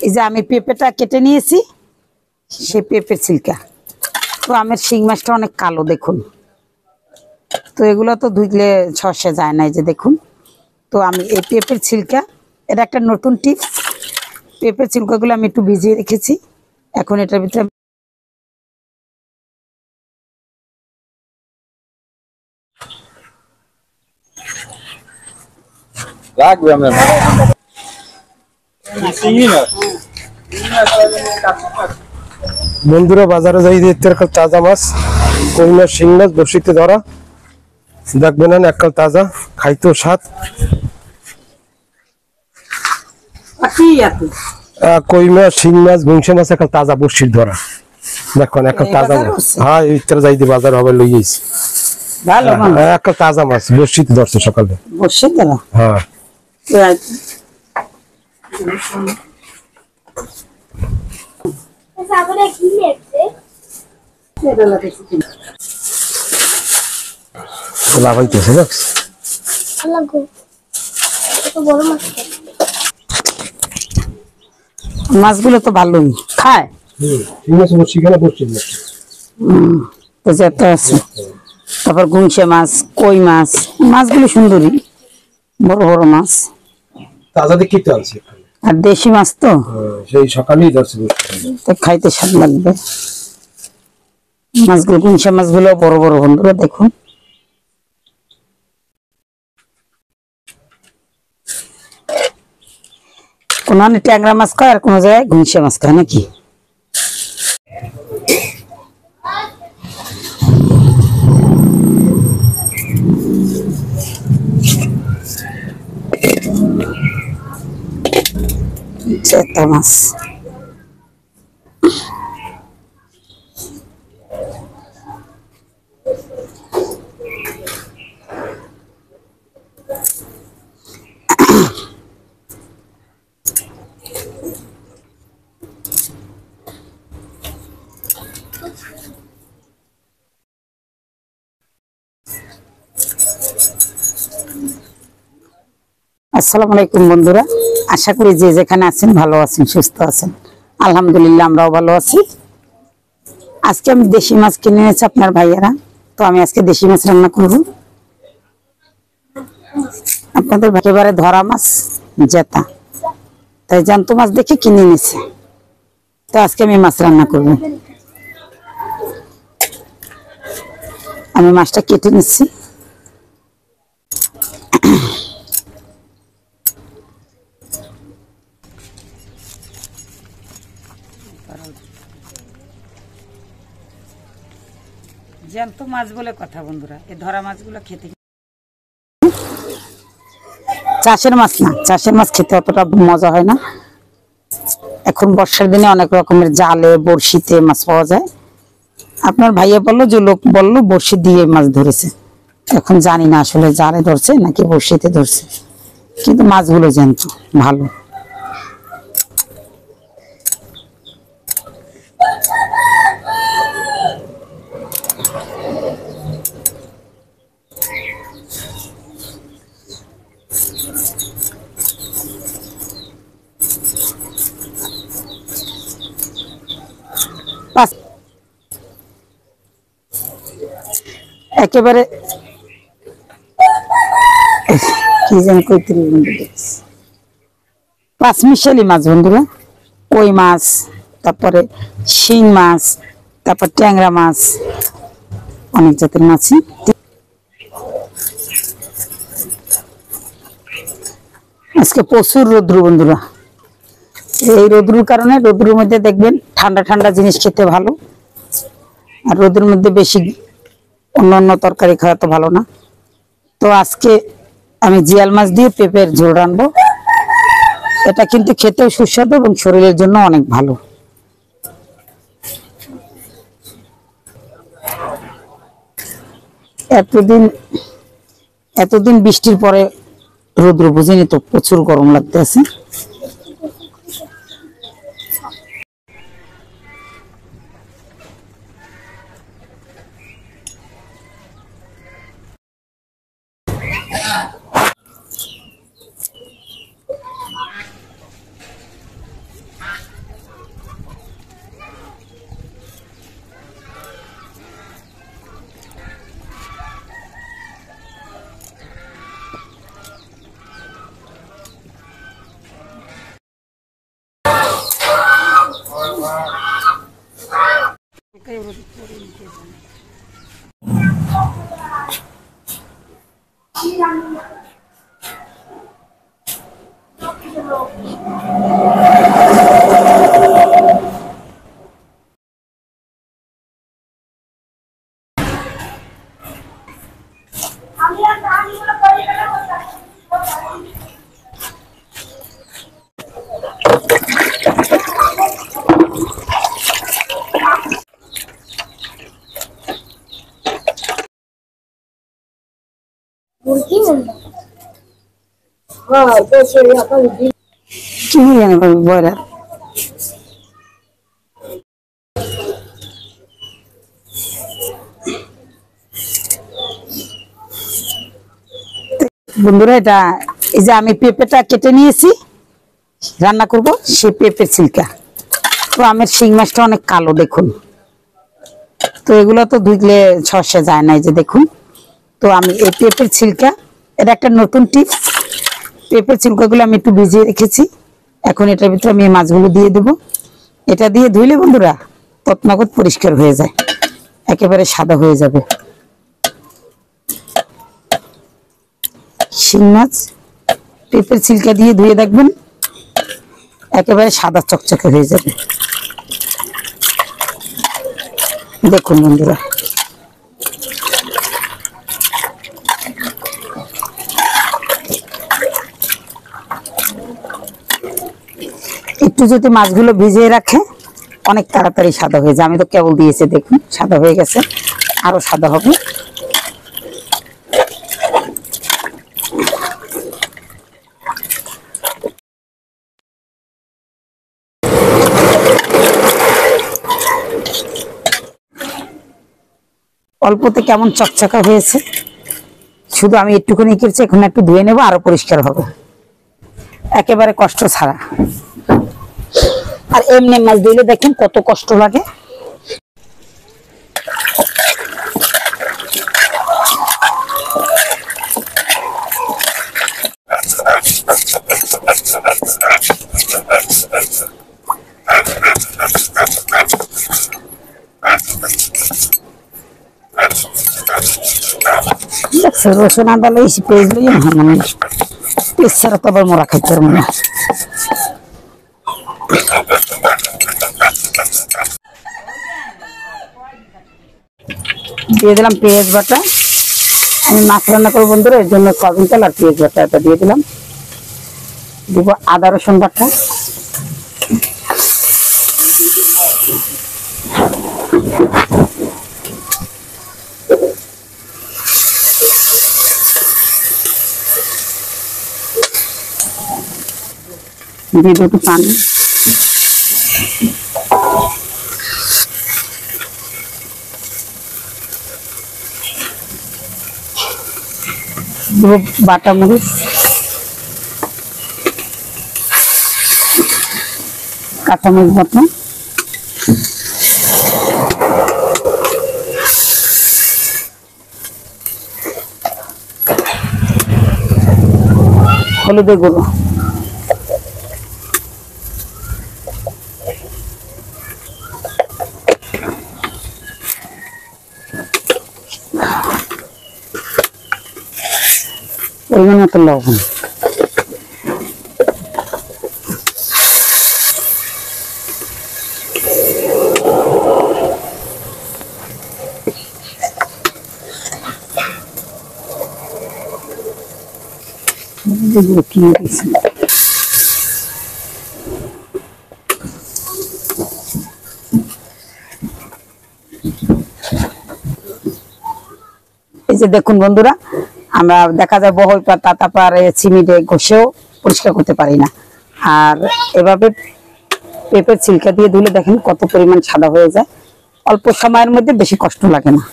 এই যে আমি পেঁপেটা কেটে নিয়েছি, সেই পেঁপের ছিলকা। তো আমের শিং মাছটা অনেক কালো দেখুন, তো এগুলো তো ধুইলে ছসে যায় না, এই যে দেখুন। তো আমি এই পেঁপের ছিলকা, এটা একটা নতুন টিপস, পেঁপের ছিলকাগুলো আমি একটু ভিজিয়ে রেখেছি। এখন এটার ভিতরে লাগবে আমরা বন্ধুরা বাজারে যাই দেখতে তাজা মাছ, কই মাছ, শিং মাছ বড়শিতে ধরা, দেখবেন না এককাল তাজা, খাইতেও স্বাদ। কই মাছ, শিং মাছ, গুংশে মাছ এককাল তাজা বড়শির ধরা, দেখুন এককাল তাজা মাছ। হ্যাঁ ইত্যাদি যাই দিয়ে বাজার হবে লই যাইছি, এককাল তাজা মাছ বড়শিতে ধরছে সকালে। হ্যাঁ লাভ হইতেছে মাছগুলো তো ভালোই খায়। তারপর গুনশে মাছ, কই মাছ, মাছগুলো সুন্দরী, বড় বড় মাছ, তাজা দেখি তো আছে। আর দেশি মাছ তো সেই সকালেই ধরছে, তো খাইতে স্বাদ লাগবে। মাছগুলো, গুনশে মাছগুলো বড় বড় বন্ধুরা দেখুন। কোন ট্যাংরা মাছ খায় আর কোন জায়গায় গুনশে মাছ খায় নাকি। চেতা মাছ, আসসালামু আলাইকুম বন্ধুরা, আশা করি যে যেখানে আছেন ভালো আছেন, সুস্থ আছেন। আলহামদুলিল্লাহ আমরাও ভালো আছি। আজকে আমি দেশি মাছ কিনে এনেছি আপনার ভাইয়েরা, তো আমি আজকে দেশি মাছ রান্না করব। আপনাদের একেবারে ধরা মাছ জেতা, তাই জ্যান্ত মাছ দেখে কিনে এনেছে, তো আজকে আমি মাছ রান্না করব। আমি মাছটা কেটে নিচ্ছি। জ্যান্ত মাছ বলে কথা বন্ধুরা, এই ধরা মাছগুলো খেতে, চাষের মাছ না, চাষের মাছ খেতে অতটা মজা হয় না। এখন বর্ষার দিনে অনেক রকমের জালে, বড়শিতে মাছ পাওয়া যায়। আপনার ভাইয়া বললো, যে লোক বললো বড়শি দিয়ে মাছ ধরেছে, এখন জানি না আসলে জালে ধরছে নাকি বড়শিতে ধরছে, কিন্তু মাছগুলো জ্যান্ত ভালো। একেবারে কি যেন পাঁচমিশালি মাছ বন্ধুরা, কই মাছ, তারপরে শিং মাছ, তারপর ট্যাংরা মাছ, অনেক জাতের মাছই। আজকে প্রচুর রৌদ্র বন্ধুরা, এই রৌদ্রের কারণে, রৌদ্রের মধ্যে দেখবেন ঠান্ডা ঠান্ডা জিনিস খেতে ভালো, আর রোদের মধ্যে বেশি অন্য তরকারি খাওয়া তো ভালো না। তো আজকে আমি জিয়াল মাছ দিয়ে পেঁপের ঝোল রানবো। এটা কিন্তু খেতেও সুস্বাদু এবং শরীরের জন্য অনেক ভালো। এতদিন বৃষ্টির পরে রৌদ্র, বুঝিনি তো, প্রচুর গরম লাগতেছে। কি জানি ব্রয়লার। বন্ধুরা এটা এই যে আমি পেঁপেটা কেটে নিয়েছি রান্না করব, সেই পেঁপের ছিলকা। তো আমের শিং মাছটা অনেক কালো দেখুন, তো এগুলো তো ধুইলে ছসে যায় না, এই যে দেখুন। তো আমি এই পেঁপের ছিলকা, এটা একটা নতুন টিপস, পেঁপের ছিলকাগুলো আমি একটু ভিজিয়ে রেখেছি। এখন এটার ভিতরে আমি এই মাছগুলো দিয়ে দেবো। এটা দিয়ে ধুইলে বন্ধুরা তৎনগদ পরিষ্কার হয়ে যায়, একেবারে সাদা হয়ে যাবে। শিং মাছ পেঁপের ছিলকা দিয়ে ধুয়ে দেখবেন একেবারে সাদা চকচকে হয়ে যাবে। দেখুন বন্ধুরা, একটু যদি মাছগুলো ভিজিয়ে রাখে অনেক তাড়াতাড়ি সাদা হয়ে যায়। আমি তো কেবল দিয়েছি, দেখুন সাদা হয়ে গেছে, আরো সাদা হবে। অল্পতে কেমন চকচকা হয়েছে, শুধু আমি একটুখানি কেটেছি, এখন একটু ধুয়ে নেবো, আরো পরিষ্কার হবে একেবারে কষ্ট ছাড়া। আর এমনি মাছ দিলে দেখেন কত কষ্ট লাগে। রসুন আদা লইছি, পেঁয়াজ লই, মানে পেঁয়াজ ছাড়া তো আবার মোরা খাইতে পারবো না। দিয়ে দিলাম পেঁয়াজ বাটা। আমি মাছ রান্না করবো বন্ধুরা, এর জন্য সয়াবিন তেল আর পেঁয়াজ বাটা এটা দিয়ে দিলাম। দিব আদা রসুন বাটা, দিয়ে দেবো পানি, দেবো বাটা মরিচ, কাঁচামরিচ বাটা, হলুদের গুঁড়ো, পরিমাণ মতো লবণ। কি দিয়েছি এই যে দেখুন বন্ধুরা, আমরা দেখা যায় বহল পাতা তারপরে চিমিটে ঘষেও পরিষ্কার করতে পারি না, আর এভাবে পেঁপের ছিলকা দিয়ে ধুলে দেখেন কত পরিমাণ সাদা হয়ে যায়, অল্প সময়ের মধ্যে, বেশি কষ্ট লাগে না।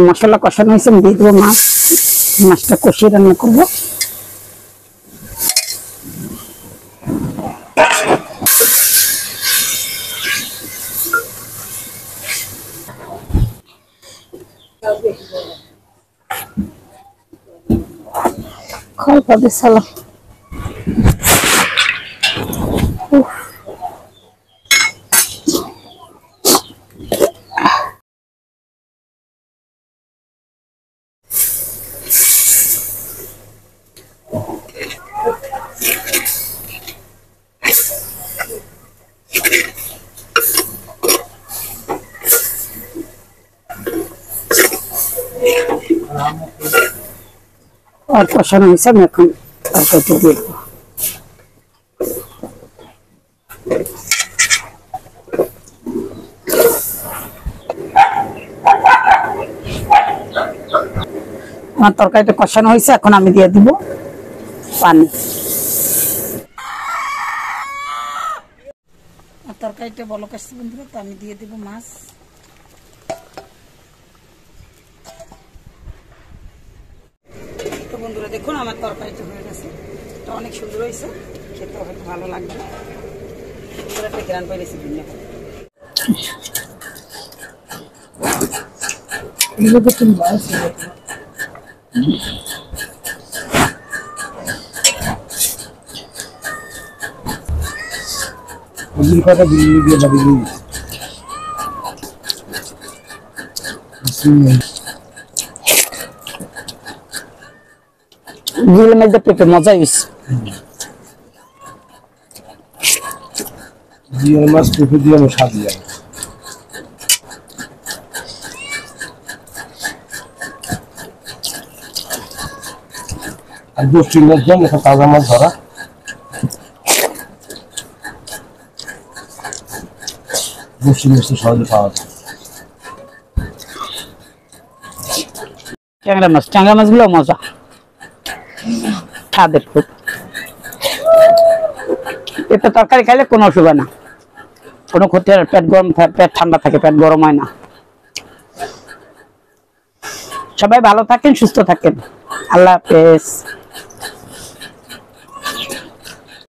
মশলা কষানো হয়েছে, দিয়ে দেবো মাছ। মাছটা কষিয়ে রান্না করবো। খয় পাবে সালা। আর কষানো হয়েছে, আমি এখন তরকারিতে দিয়ে দেবো। আমার তরকারিটা কষানো হয়েছে, এখন আমি দিয়ে দিব পানি। তরকারিটা বলক আসছে বন্ধুরা, তো আমি দিয়ে দেব মাছ। তো বন্ধুরা দেখুন আমার তরকারিটা হয়ে গেছে, এটা অনেক সুন্দর হয়েছে, খেতে হয়তো ভালো লাগবে। সুন্দর একটা গ্রান পেয়েছি দুনিয়া। গ্রিলের মধ্যে পেঁপে মজা হয়েছে। জিয়াল মাছ পেঁপে দিয়ে আমি স্বাদ দিই। আর বসির মধ্যে একটা তাজা মাছ ধরা, বসির মাছ সহজে পাওয়া যায়। ট্যাংরা মাছগুলো মজা, স্বাদের খুব। পেঁপে তরকারি খাইলে কোনো অসুবিধা না, কোনো ক্ষতি হয় না। পেট গরম থাকে, পেট ঠান্ডা থাকে, পেট গরম হয় না। সবাই ভালো থাকেন, সুস্থ থাকেন। আল্লাহ হাফেজ।